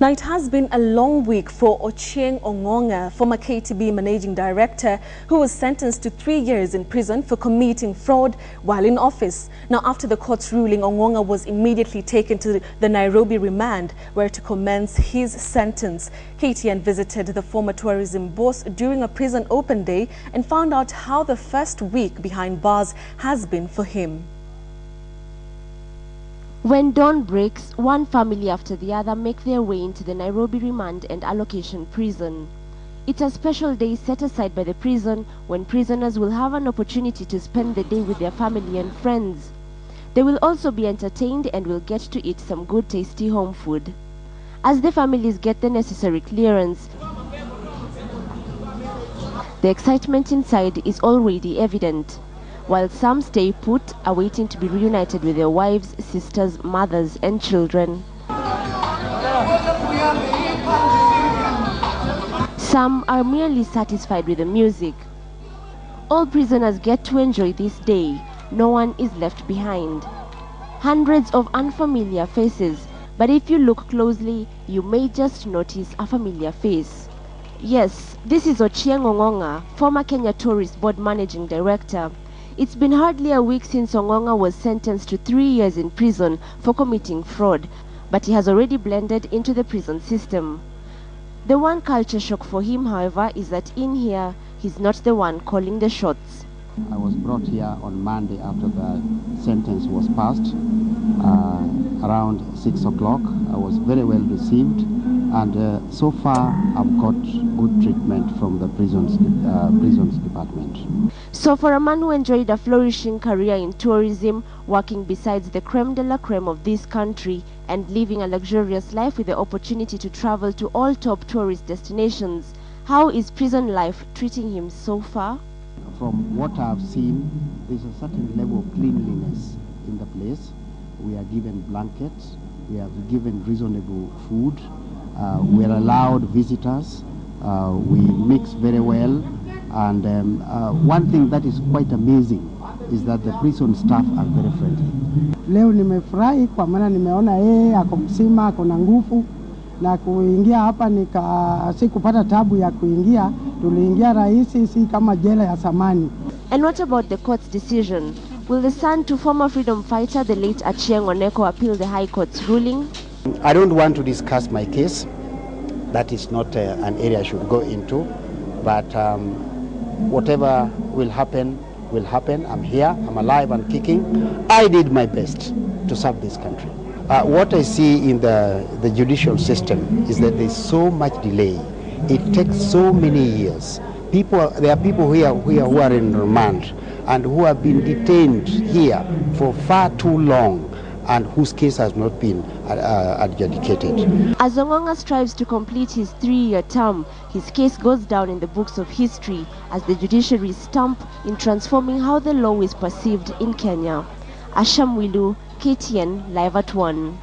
Now, it has been a long week for Ocheing Ong'ong'a, former KTB managing director, who was sentenced to 3 years in prison for committing fraud while in office. Now, after the court's ruling, Ong'ong'a was immediately taken to the Nairobi remand, where to commence his sentence. KTN visited the former tourism boss during a prison open day and found out how the first week behind bars has been for him. When dawn breaks, one family after the other make their way into the Nairobi remand and allocation prison. It's a special day set aside by the prison when prisoners will have an opportunity to spend the day with their family and friends. They will also be entertained and will get to eat some good tasty home food. As the families get the necessary clearance, the excitement inside is already evident, while some stay put, awaiting to be reunited with their wives, sisters, mothers, and children. Some are merely satisfied with the music. All prisoners get to enjoy this day. No one is left behind. Hundreds of unfamiliar faces, but if you look closely, you may just notice a familiar face. Yes, this is Ocheing Ong'ong'a, former Kenya Tourist Board Managing Director. It's been hardly a week since Ong'ong'a was sentenced to 3 years in prison for committing fraud, but he has already blended into the prison system. The one culture shock for him, however, is that in here, he's not the one calling the shots. I was brought here on Monday after the sentence was passed, around 6 o'clock. I was very well received, and so far I've got good treatment from the prisons department. So for a man who enjoyed a flourishing career in tourism, working besides the creme de la creme of this country and living a luxurious life with the opportunity to travel to all top tourist destinations, how is prison life treating him so far? From what I've seen, there's a certain level of cleanliness in the place. We are given blankets, we are given reasonable food, we are allowed visitors, we mix very well, and one thing that is quite amazing is that the prison staff are very friendly. Leo nimefurahi kwa maana nimeona yeye ako mzima, ako na nguvu, na kuingia hapa sikupata tabu ya kuingia, tuliingia rahisi, si kama jela ya zamani. And what about the court's decision? Will the son to former freedom fighter, the late Ocheing Ong'ong'a, appeal the High Court's ruling? I don't want to discuss my case. That is not an area I should go into. But whatever will happen, will happen. I'm here, I'm alive and kicking. I did my best to serve this country. What I see in the judicial system is that there's so much delay. It takes so many years. There are people here who are in remand and who have been detained here for far too long and whose case has not been adjudicated. As Ong'ong'a strives to complete his 3-year term, his case goes down in the books of history as the judiciary stamp in transforming how the law is perceived in Kenya. Ashamwilu, KTN, Live at 1.